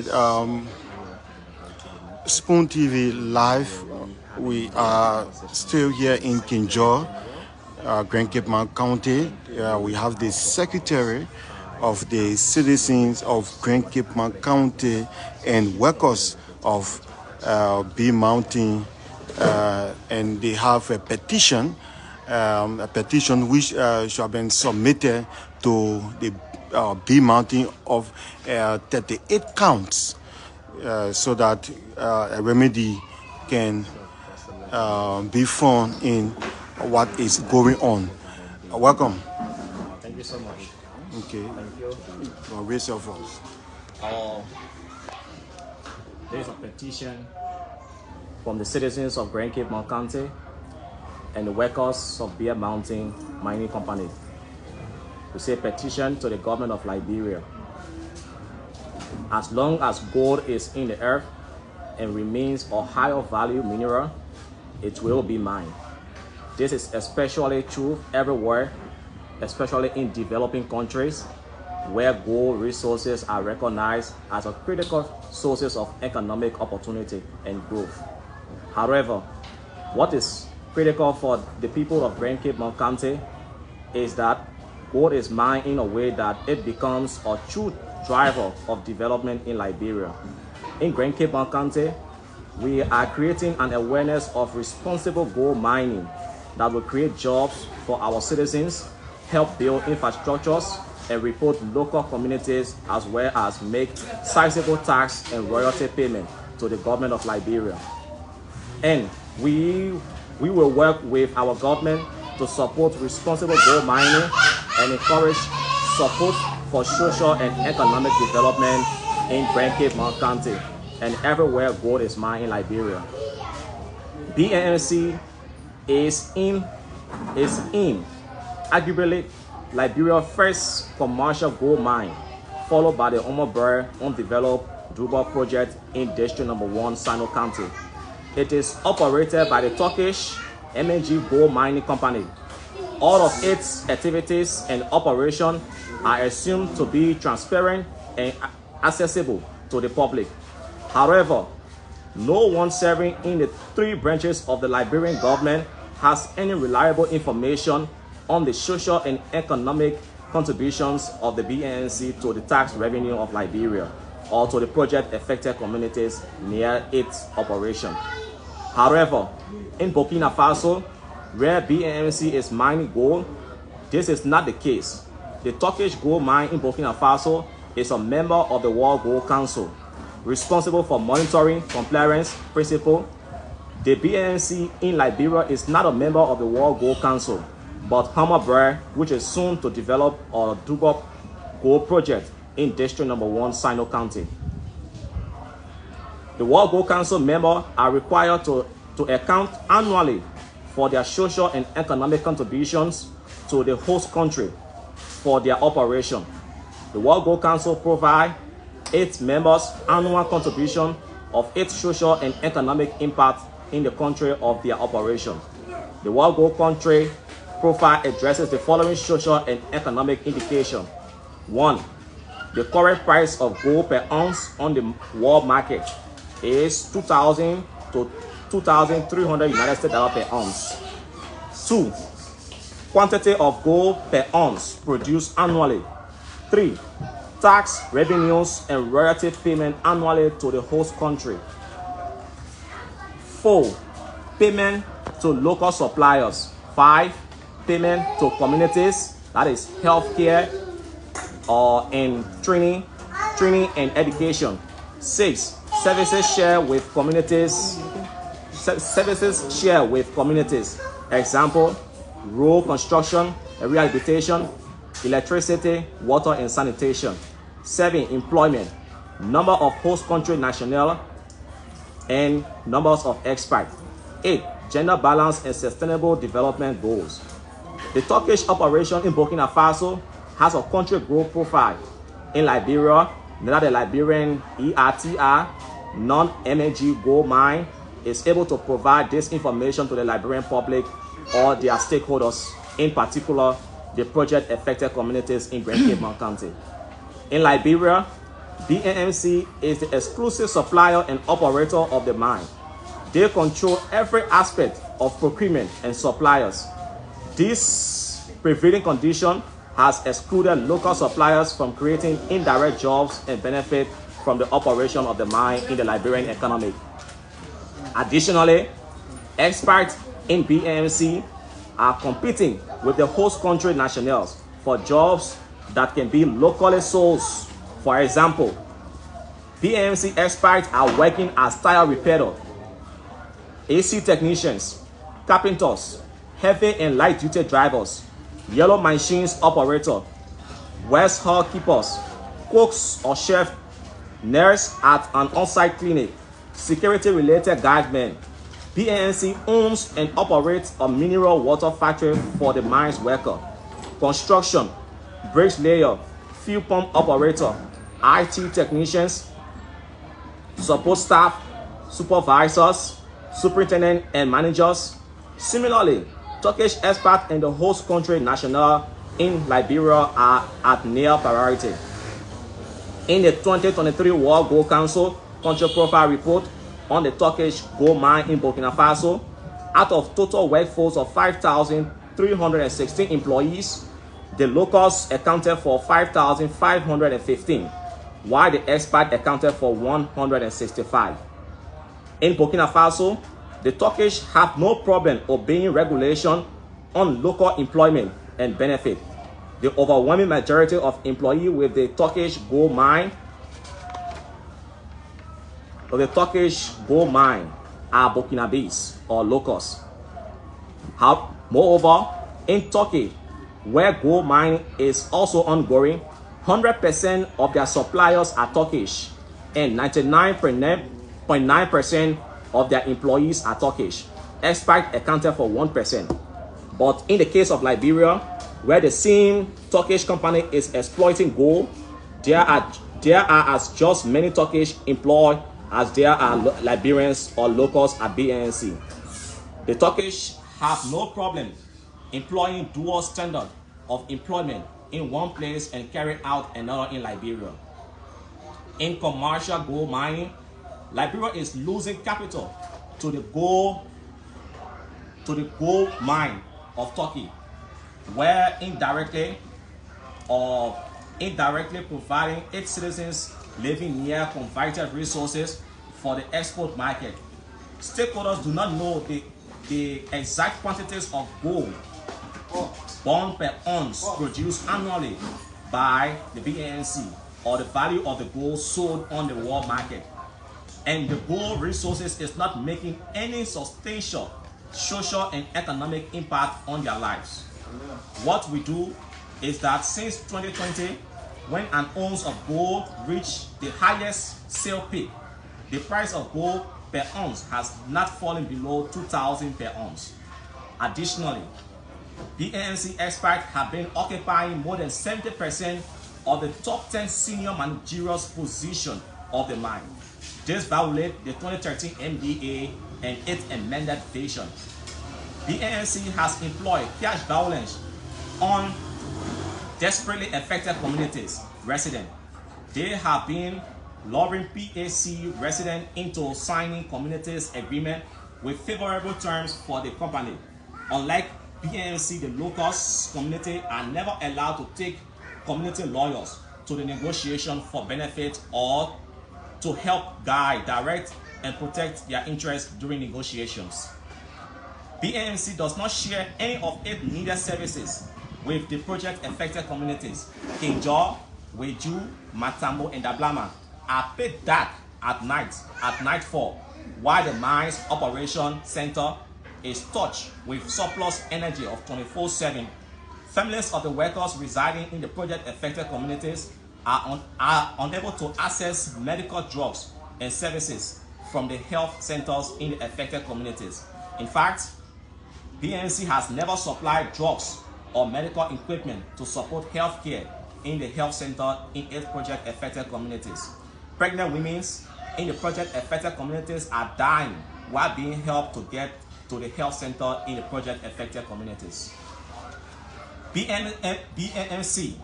Um, Spoon TV Live. We are still here in Kinjor, Grand Cape Mount County. We have the Secretary of the Citizens of Grand Cape Mount County and workers of B Mountain, and they have a petition which should have been submitted to the B Mountain of 38 counts, so that a remedy can be found in what is going on. Welcome. Thank you so much. Okay. Thank you. Raise your voice. There is a petition from the citizens of Grand Cape Mount County and the workers of Bear Mountain Mining Company to say petition to the government of Liberia. As long as gold is in the earth and remains a higher value mineral, it will be mined. This is especially true everywhere, especially in developing countries where gold resources are recognized as a critical sources of economic opportunity and growth. However, what is critical for the people of Grand Cape Mount County is that gold is mined in a way that it becomes a true driver of development in Liberia. In Grand Cape Mount County, we are creating an awareness of responsible gold mining that will create jobs for our citizens, help build infrastructures, and report local communities, as well as make sizable tax and royalty payment to the government of Liberia. And we will work with our government to support responsible gold mining and encourage support for social and economic development in Grand Cape Mount County and everywhere gold is mined in Liberia. BNC is arguably Liberia's first commercial gold mine, followed by the Omobere undeveloped Duba project in District Number 1, Sino County. It is operated by the Turkish MNG Gold Mining Company. All of its activities and operation are assumed to be transparent and accessible to the public. However, no one serving in the three branches of the Liberian government has any reliable information on the social and economic contributions of the BNC to the tax revenue of Liberia or to the project affected communities near its operation. However, in Burkina Faso, where BNC is mining gold, this is not the case. The Turkish gold mine in Burkina Faso is a member of the World Gold Council, responsible for monitoring compliance principle. The BNC in Liberia is not a member of the World Gold Council, but Omobere, which is soon to develop a Duba gold project in District Number 1, Sino County. The World Gold Council members are required to account annually for their social and economic contributions to the host country for their operation. The World Gold Council provides its members annual contribution of its social and economic impact in the country of their operation. The World Gold Country profile addresses the following social and economic indication. 1. The current price of gold per ounce on the world market is $2,000 to $2,300 United States dollars per ounce. 2. Quantity of gold per ounce produced annually. 3. Tax revenues and royalty payment annually to the host country. 4. Payment to local suppliers. 5. Payment to communities, that is healthcare and training and education. 6. Services share with communities. Example, road construction and rehabilitation, electricity, water and sanitation. 7. Employment, number of host country national and numbers of expats. 8. Gender balance and sustainable development goals. The Turkish operation in Burkina Faso has a country growth profile. In Liberia, neither the Liberian ERTR, non-MNG gold mine, is able to provide this information to the Liberian public or their stakeholders, in particular the project affected communities in Grand Cape Mount County. In Liberia, BNMC is the exclusive supplier and operator of the mine. They control every aspect of procurement and suppliers. This prevailing condition has excluded local suppliers from creating indirect jobs and benefit from the operation of the mine in the Liberian economy. Additionally, experts in BNMC are competing with the host country nationals for jobs that can be locally sourced. For example, BNMC experts are working as tire repairers, AC technicians, carpenters, heavy and light duty drivers, yellow machines operator, waste hall keepers, cooks or chef, nurse at an on-site clinic, security related guardsmen. BNC owns and operates a mineral water factory for the mine's worker, construction, bricklayer, fuel pump operator, IT technicians, support staff, supervisors, superintendent and managers. Similarly, Turkish experts in the host country national in Liberia are at near priority. In the 2023 World Gold Council Country Profile Report on the Turkish gold mine in Burkina Faso, out of total workforce of 5,316 employees, the locals accounted for 5,515, while the expert accounted for 165. In Burkina Faso, the Turkish have no problem obeying regulation on local employment and benefit. The overwhelming majority of employees with the Turkish gold mine are Burkinabes or locals. Moreover, in Turkey, where gold mining is also ongoing, 100% of their suppliers are Turkish and 99.9% of their employees are Turkish. Experts accounted for 1%. But in the case of Liberia, where the same Turkish company is exploiting gold, there are as just many Turkish employed as there are Liberians or locals at BNC. The Turkish have no problem employing dual standard of employment in one place and carry out another in Liberia. In commercial gold mining, Liberia is losing capital to the gold mine of Turkey, where indirectly providing its citizens living near converted resources for the export market. Stakeholders do not know the exact quantities of gold bond per ounce produced annually by the BNC or the value of the gold sold on the world market. And the gold resources is not making any substantial social and economic impact on their lives. What we do is that since 2020, when an ounce of gold reached the highest sale peak, the price of gold per ounce has not fallen below 2,000 per ounce. Additionally, BNC experts have been occupying more than 70% of the top 10 senior managerial position of the mine. This violates the 2013 MDA and its amended version. BNC has employed cash violence on desperately affected communities residents. They have been luring PAC residents into signing communities agreement with favorable terms for the company. Unlike BNC, the locals community are never allowed to take community lawyers to the negotiation for benefit or to help guide, direct, and protect their interests during negotiations. BNC does not share any of its needed services with the project affected communities. Kinjor, Weju, Matambo, and Dablama are paid dark at nightfall, while the mine's operation center is touched with surplus energy of 24/7. Families of the workers residing in the project affected communities are unable to access medical drugs and services from the health centers in the affected communities. In fact, BNC has never supplied drugs or medical equipment to support health care in the health center in its project affected communities. Pregnant women in the project affected communities are dying while being helped to get to the health center in the project affected communities. BNMC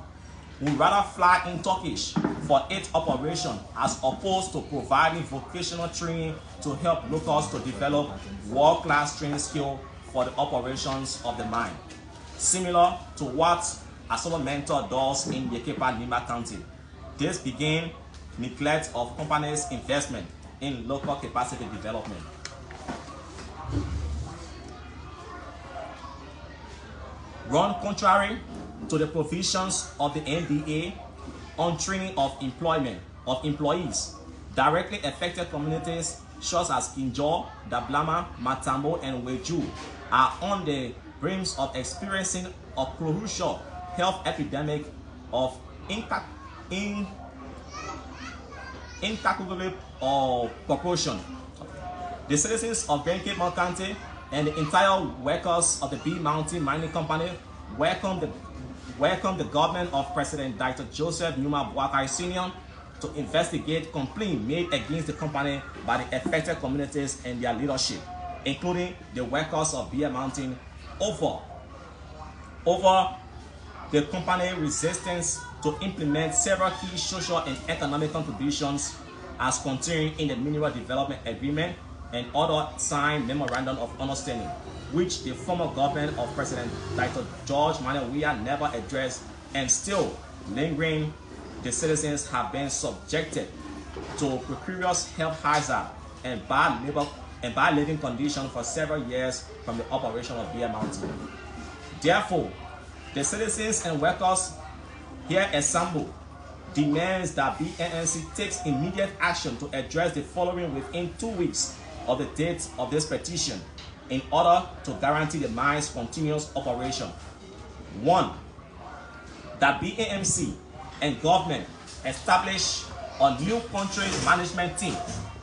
would rather fly in Turkish for its operation, as opposed to providing vocational training to help locals to develop world-class training skill for the operations of the mine. Similar to what Asolo Mentor does in Yekepa Nima County. This began neglect of companies' investment in local capacity development. Run contrary to the provisions of the NDA on training of employees, directly affected communities such as Kinjor, Dablama, Matambo, and Weju are on the brims of experiencing a crucial health epidemic of incalculable proportion. The citizens of Grand Cape County and the entire workers of the B Mountain Mining Company welcome the government of President Dr. Joseph Numa Boakai Sr. to investigate complaints made against the company by the affected communities and their leadership, including the workers of B Mountain, over the company resistance to implement several key social and economic contributions as contained in the Mineral Development Agreement and other signed memorandum of understanding, which the former government of President Dr. George Manuel Weah never addressed, and still lingering. The citizens have been subjected to precarious health hazard and bad living conditions for several years from the operation of Bear Mountain. Therefore, the citizens and workers here assembled demands that BNNC takes immediate action to address the following within 2 weeks of the date of this petition in order to guarantee the mine's continuous operation. 1. That BAMC and government establish a new country management team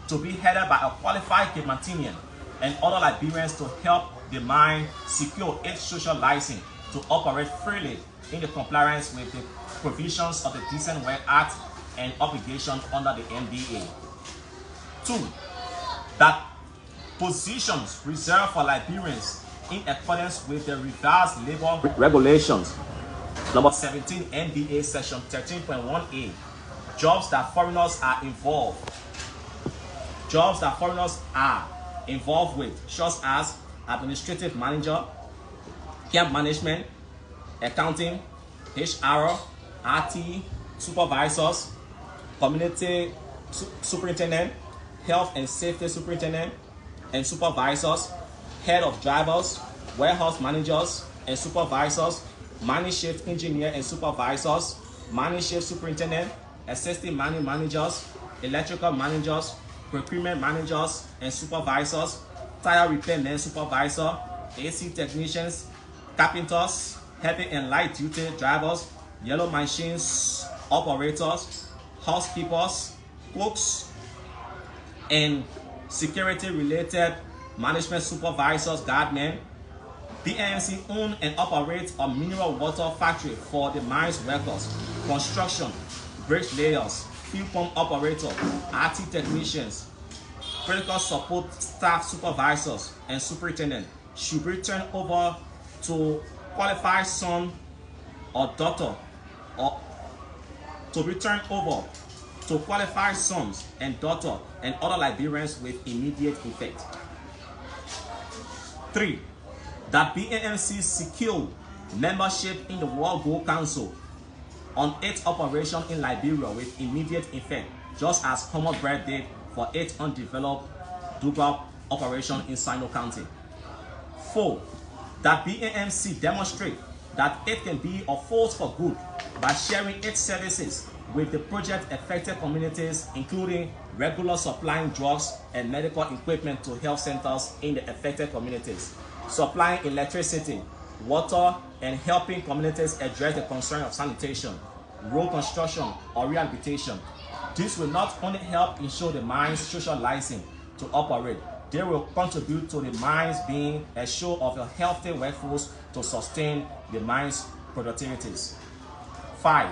to be headed by a qualified Cape-Martinian and other Liberians to help the mine secure its social license to operate freely in the compliance with the provisions of the Decent Work Act and obligations under the MDA. 2. That positions reserved for Liberians in accordance with the revised labor regulations number 17 NDA section 13.1a, jobs that foreigners are involved with, such as administrative manager, camp management, accounting, HR, RT, supervisors, community superintendent, health and safety superintendent and supervisors, head of drivers, warehouse managers and supervisors, mining shift engineer and supervisors, mining shift superintendent, assistant mining managers, electrical managers, procurement managers and supervisors, tire repairman supervisor, AC technicians, carpenters, heavy and light duty drivers, yellow machines operators, housekeepers, cooks, and security related management supervisors, guardmen. BNC owns and operates a mineral water factory for the mine's workers, construction, bridge layers, fuel pump operators, RT technicians, critical support staff supervisors, and superintendent should be turned over to qualified son or daughter, or to be turned over to qualified sons and daughters and other Liberians with immediate effect. 3. That BAMC secure membership in the World Gold Council on its operation in Liberia with immediate effect, just as Homobread did for its undeveloped Duba operation in Sino County. 4. That BAMC demonstrate that it can be a force for good by sharing its services with the project-affected communities, including regular supplying drugs and medical equipment to health centers in the affected communities, supplying electricity, water, and helping communities address the concern of sanitation, road construction, or rehabilitation. This will not only help ensure the mine's social license to operate, they will contribute to the mines being a show of a healthy workforce to sustain the mine's productivities. 5.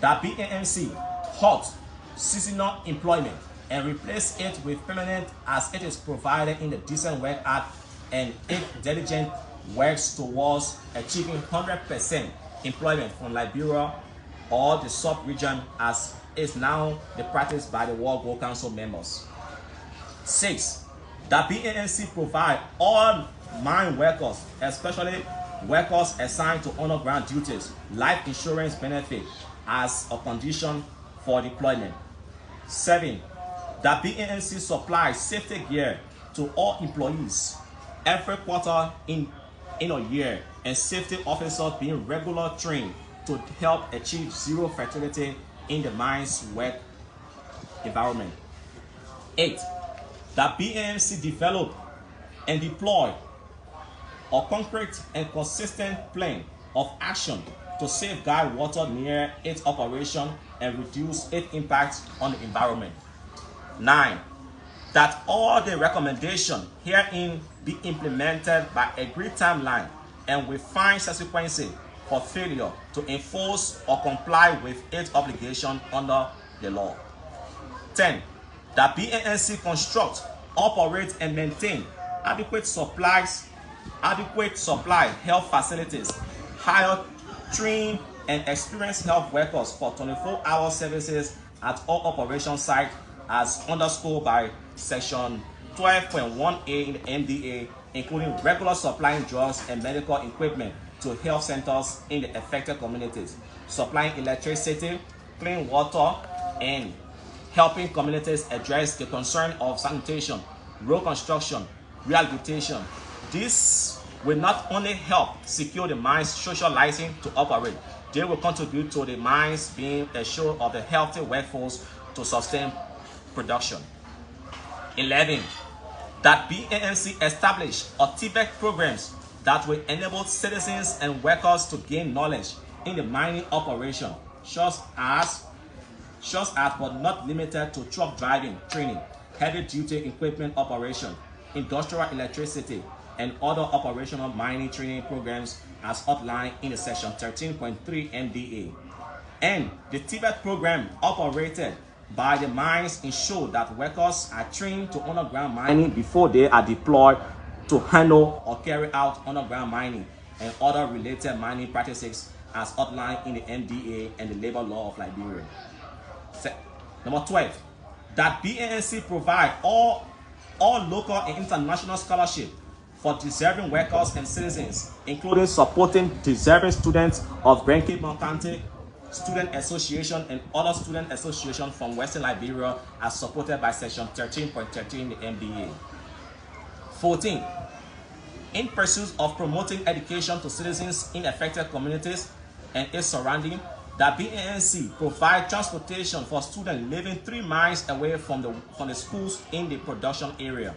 That BAMC halt seasonal employment and replace it with permanent as it is provided in the Decent Work Act, and it diligently works towards achieving 100% employment from Liberia or the sub-region as is now the practice by the World Gold Council members. 6. That BANC provide all mine workers, especially workers assigned to underground duties, life insurance benefit as a condition for deployment. 7. That BANC supplies safety gear to all employees every quarter in a year, and safety officers being regularly trained to help achieve zero fatality in the mine's work environment. 8. That BAMC develop and deploy a concrete and consistent plan of action to safeguard water near its operation and reduce its impact on the environment. 9. That all the recommendations herein be implemented by agreed timeline and with fine consequences for failure to enforce or comply with its obligation under the law. 10. That BANC construct, operate, and maintain adequate supply health facilities, hire, train, and experienced health workers for 24-hour services at all operation sites as underscored by Section 12.1a in the MDA, including regular supplying drugs and medical equipment to health centers in the affected communities, supplying electricity, clean water, and helping communities address the concern of sanitation, road construction, rehabilitation. This will not only help secure the mine's social license to operate, they will contribute to the mines being assured of the healthy workforce to sustain production. 11. That BANC establish or Tibet programs that will enable citizens and workers to gain knowledge in the mining operation, such as but not limited to truck driving training, heavy duty equipment operation, industrial electricity, and other operational mining training programs as outlined in the Section 13.3 MDA. And the Tibet program operated by the mines ensure that workers are trained to underground mining before they are deployed to handle or carry out underground mining and other related mining practices as outlined in the MDA and the labor law of Liberia. Number 12, that BANC provide all local and international scholarship for deserving workers and citizens, including supporting deserving students of Grand Cape County Student Association and other student associations from Western Liberia as supported by Section 13.13 in the MDA. 14. In pursuit of promoting education to citizens in affected communities and its surrounding, that BANC provide transportation for students living 3 miles away from the schools in the production area.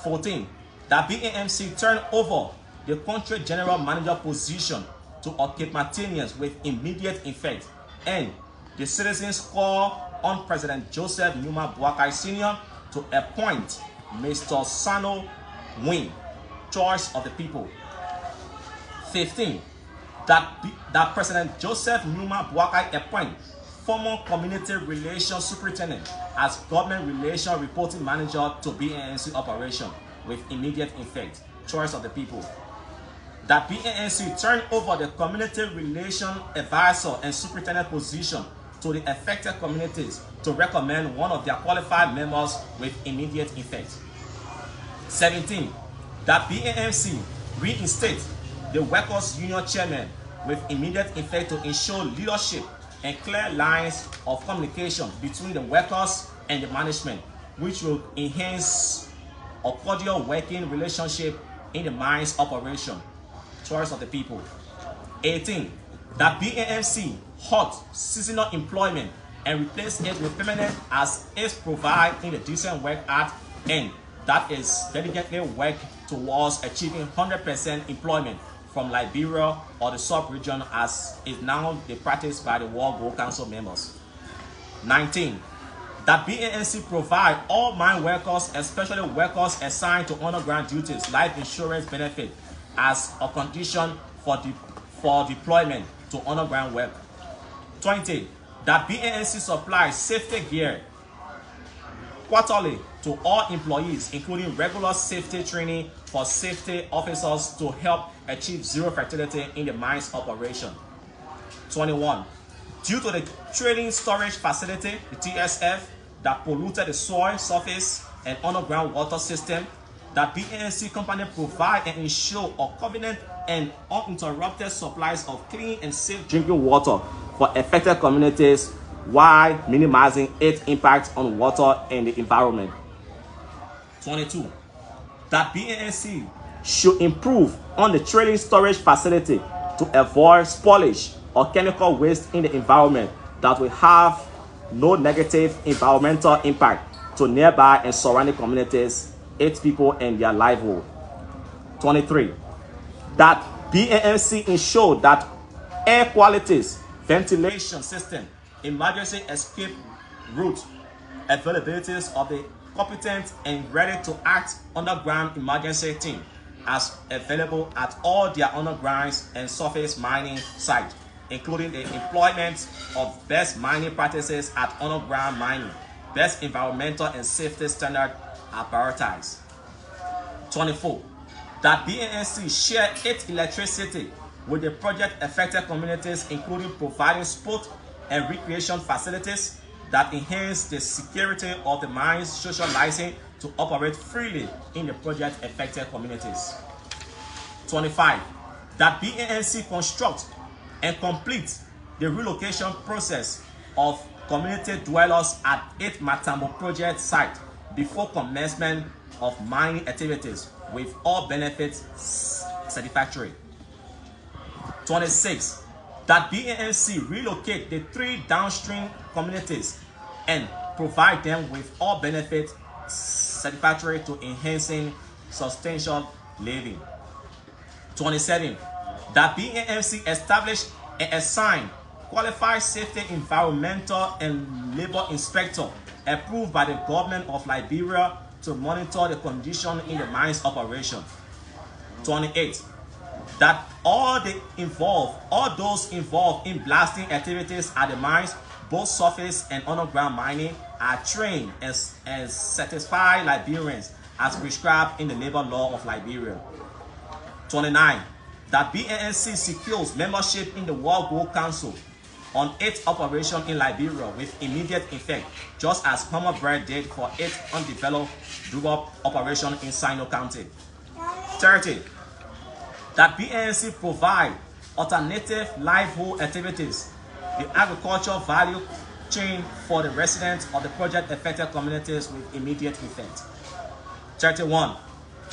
14. That BAMC turn over the country general manager position to Cape Martinians with immediate effect, and the citizens call on President Joseph Numa Boakai Sr. to appoint Mr. Sano Wing, choice of the people. 15. That President Joseph Numa Boakai appoint former community relations superintendent as government relations reporting manager to BANC operation with immediate effect, choice of the people. That BANC turn over the community relation advisor and superintendent position to the affected communities to recommend one of their qualified members with immediate effect. 17. That BANC reinstate the workers' union chairman with immediate effect to ensure leadership and clear lines of communication between the workers and the management, which will enhance a cordial working relationship in the mines operation, choice of the people. 18. That BAMC halt seasonal employment and replace it with permanent as is provided in the Decent Work Act, and that is diligently work towards achieving 100% employment from Liberia or the sub-region as is now the practice by the World Gold Council members. 19. That BANC provide all mine workers, especially workers assigned to underground duties, life insurance benefit as a condition for deployment to underground work. 20. That BANC supplies safety gear quarterly to all employees, including regular safety training for safety officers to help achieve zero fatality in the mines operation. 21. Due to the trailing storage facility, the TSF, that polluted the soil, surface, and underground water system, that BNC company provide and ensure a covenant and uninterrupted supplies of clean and safe drinking water for affected communities while minimizing its impact on water and the environment. 22. That BNC should improve on the trailing storage facility to avoid spoilage or chemical waste in the environment that will have no negative environmental impact to nearby and surrounding communities, its people, and their livelihood. 23. That BNC ensure that air qualities, ventilation system, emergency escape route, availabilities of the competent and ready to act underground emergency team as available at all their underground and surface mining sites, including the employment of best mining practices at underground mining. Best environmental and safety standards are prioritized. 24. That BNC share its electricity with the project affected communities, including providing sport and recreation facilities that enhance the security of the mine's social license to operate freely in the project affected communities. 25. That BNC construct and complete the relocation process of community dwellers at its Matambo project site before commencement of mining activities with all benefits satisfactory. 26. That BNC relocate the 3 downstream communities and provide them with all benefits satisfactory to enhancing substantial living. 27. That BNC establish and assign qualified safety, environmental, and labor inspector approved by the government of Liberia to monitor the condition in the mine's operation. 28. That all those involved in blasting activities at the mines, both surface and underground mining, are trained and certified Liberians as prescribed in the labor law of Liberia. 29. That BNC secures membership in the World Gold Council on its operation in Liberia with immediate effect, just as Homer Bread did for its undeveloped Druba operation in Sino County. 30. That BNC provide alternative livelihood activities, the agricultural value chain for the residents of the project affected communities with immediate effect. 31.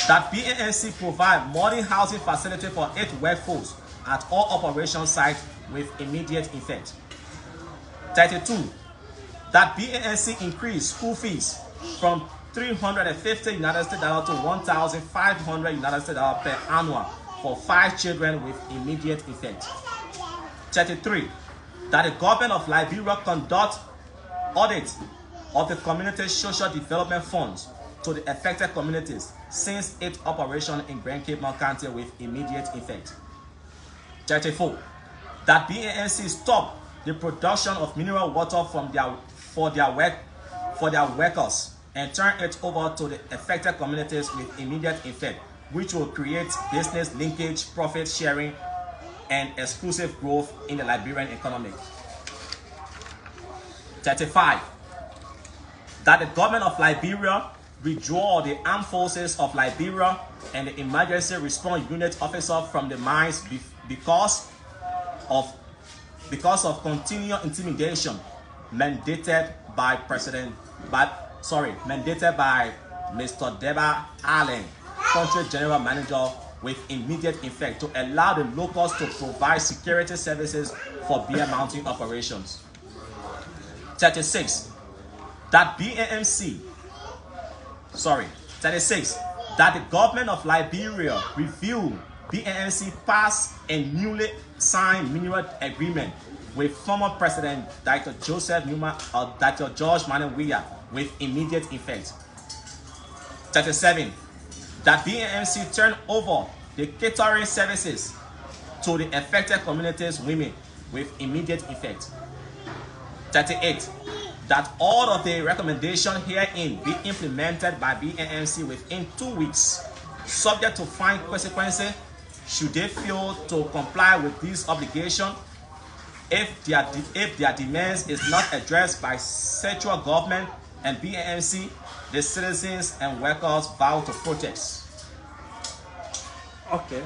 That BNC provide modern housing facility for its workforce at all operation sites with immediate effect. 32. That BNC increase school fees from $350 United States dollars to $1,500 United States dollars per annum for 5 children with immediate effect. 33. That the government of Liberia conduct audit of the community social development funds to the affected communities since its operation in Grand Cape Mount County with immediate effect. 34. That BNC stop the production of mineral water for their workers and turn it over to the affected communities with immediate effect, which will create business linkage, profit sharing, and exclusive growth in the Liberian economy. 35. That the government of Liberia withdraw the armed forces of Liberia and the emergency response unit officer from the mines because of continued intimidation mandated by Mr. Deba Allen, country general manager, with immediate effect to allow the locals to provide security services for beer mounting operations. 36. That 36. That the government of Liberia review BNC past and newly signed mineral agreement with former President Dr. Joseph Numa or Dr. George Manawia with immediate effect. 37. That BNC turn over the catering services to the affected communities' women with immediate effect. 38. That all of the recommendations herein be implemented by BNC within 2 weeks, subject to fine consequences should they fail to comply with this obligation. if their demands is not addressed by central government and BNC, the citizens and workers vow to protest. Okay.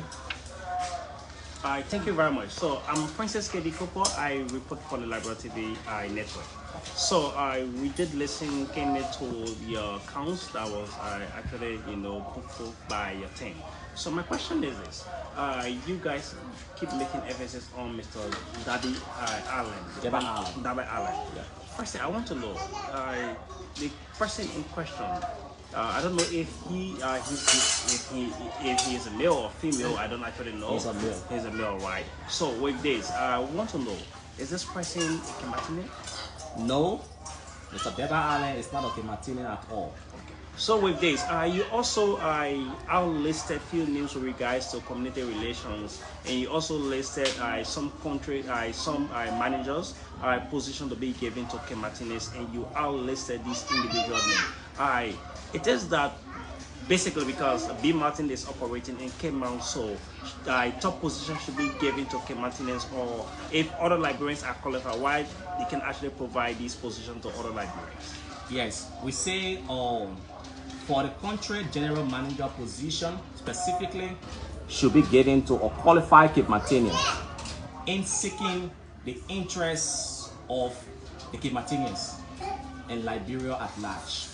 Thank you very much. So I'm Francis K. Kopo. I report for the Liberal TV network. So we did listen, came into your accounts that was actually put forth by your team. So my question is this: you guys keep making emphasis on Mr. Daddy Allen, Dabby Allen. Yeah. First, I want to know the person in question. I don't know if he is a male or female. I don't actually know. He's a male. He's a male, right? So with this, I want to know: is this person a Martinez? No, Mr. Dabby Allen is not a Martinez at all. So with this, you also outlisted few names with regards to community relations, and you also listed some managers position to be given to K. Martinez, and you outlisted these individual names. It is that basically because B. Martin is operating in K. Mount, so top position should be given to K. Martinez, or if other librarians are qualified, why they can actually provide this position to other librarians. Yes, we say for the country general manager position specifically should be given to a qualified Cape Martinian in seeking the interests of the Cape Martinians and Liberia at large.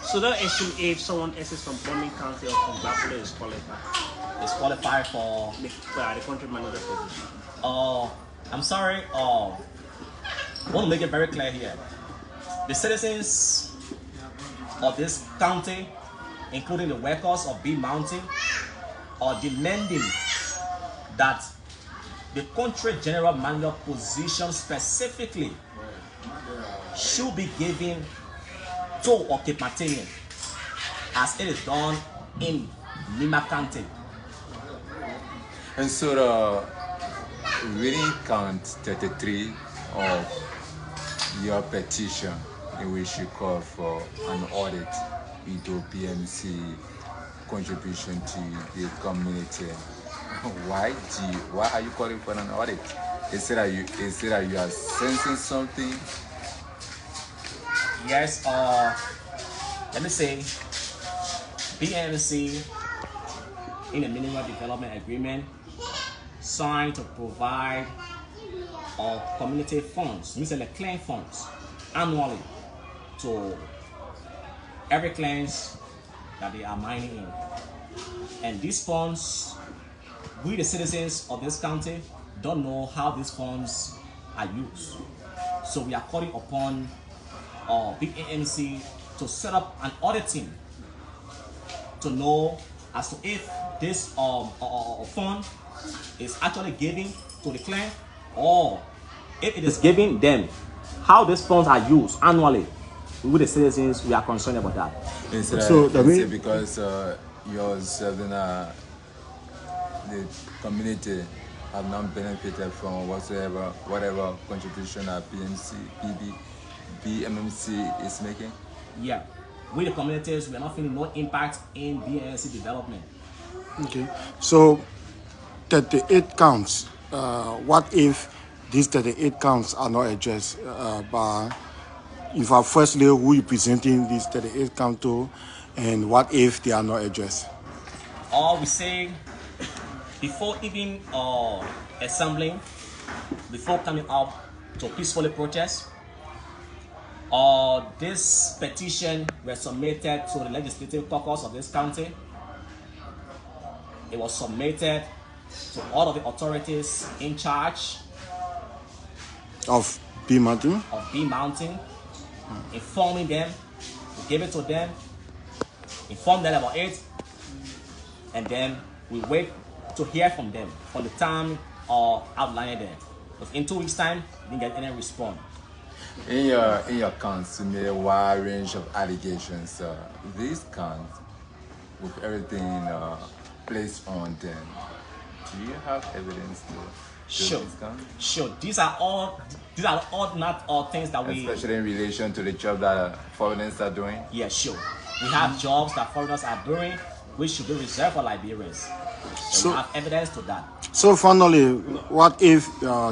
So that assume if someone else is from Bombing County or from Buffalo is qualified. Is qualified for the country manager position. I'm sorry. I want to make it very clear here. The citizens of this county, including the workers of B Mountain, are demanding that the country general manager position specifically should be given to a Cape Martinian, as it is done in Lima County. And so the reading count 33 of your petition in which you call for an audit into PMC contribution to the community. Why are you calling for an audit? Is it that you are sensing something? Yes, let me say, BNC in a minimum development agreement signed to provide community funds, means the clan funds, annually to every clans that they are mining in. And these funds, we the citizens of this county don't know how these funds are used. So we are calling upon BNC to set up an audit team to know as to if this fund is actually given to the clan, or if it is given them, how these funds are used annually. With the citizens, we are concerned about that. So because you're serving the community have not benefited from whatever contribution that BMMC is making? Yeah, with the communities, we are not feeling no impact in BNC development. Okay, so 38 counts. What if these 38 counts are not addressed? In fact, firstly, who are you presenting these 38 counts to, and what if they are not addressed? We say before even assembling, before coming up to peacefully protest, this petition was submitted to the legislative caucus of this county. It was submitted to all of the authorities in charge of B Mountain. Informing them, we gave it to them, inform them about it, and then we wait to hear from them for the time outlining them. Because in 2 weeks' time, we didn't get any response. In your counts, you made a wide range of allegations. These counts, with everything placed on them, do you have evidence to show these counts? Sure. These are all not all things that we, especially in relation to the job that foreigners are doing. Yeah, sure. We have jobs that foreigners are doing, which should be reserved for Liberians. And we have evidence to that. So finally, what if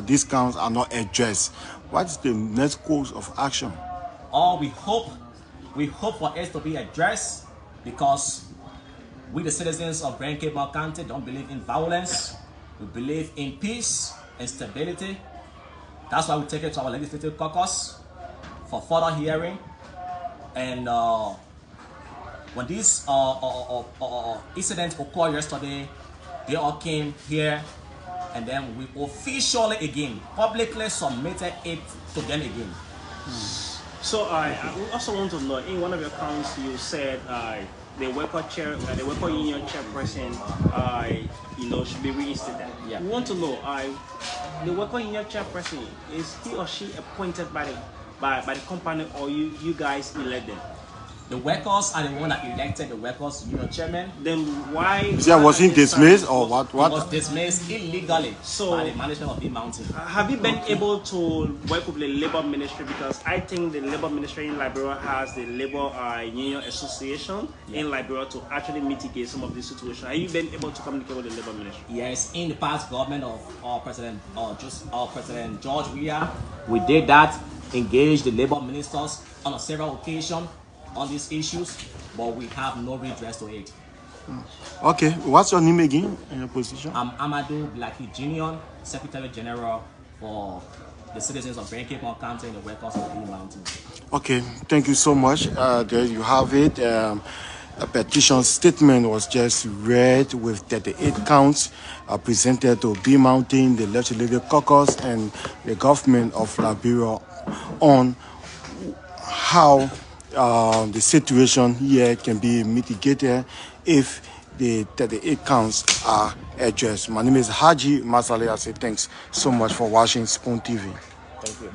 these counts are not addressed? What's the next course of action? We hope for it to be addressed, because we, the citizens of Grand Cape County, don't believe in violence. We believe in peace and stability. That's why we take it to our legislative caucus for further hearing. And when these incidents occurred yesterday, they all came here, and then we officially again publicly submitted it to them again. So I also want to know, in one of your accounts you said the worker union chairperson should be reinstated. Yeah. We want to know, the worker union chairperson, is he or she appointed by the company, or you guys elect them? The workers are the one that elected the workers union chairman. Then why? Was he dismissed or what? He was dismissed illegally by the management of the mountain. Have you been able to work with the labor ministry? Because I think the labor ministry in Liberia has the labor union association in Liberia to actually mitigate some of this situation. Have you been able to communicate with the labor ministry? Yes, in the past government of our President George Weah, we did that, engaged the labor ministers on several occasions on these issues, but we have no redress to it. Okay, what's your name again and your position? I'm Amadou Blackie Jr., Secretary General for the citizens of Grand Cape County and the workers of the mountain. Okay, thank you so much. There you have it. A petition statement was just read with 38 counts presented to B Mountain, the Legislative Caucus, and the government of Liberia on how the situation here can be mitigated if the 38 counts are addressed. My name is Haji Masale. I say thanks so much for watching Spoon TV. Thank you.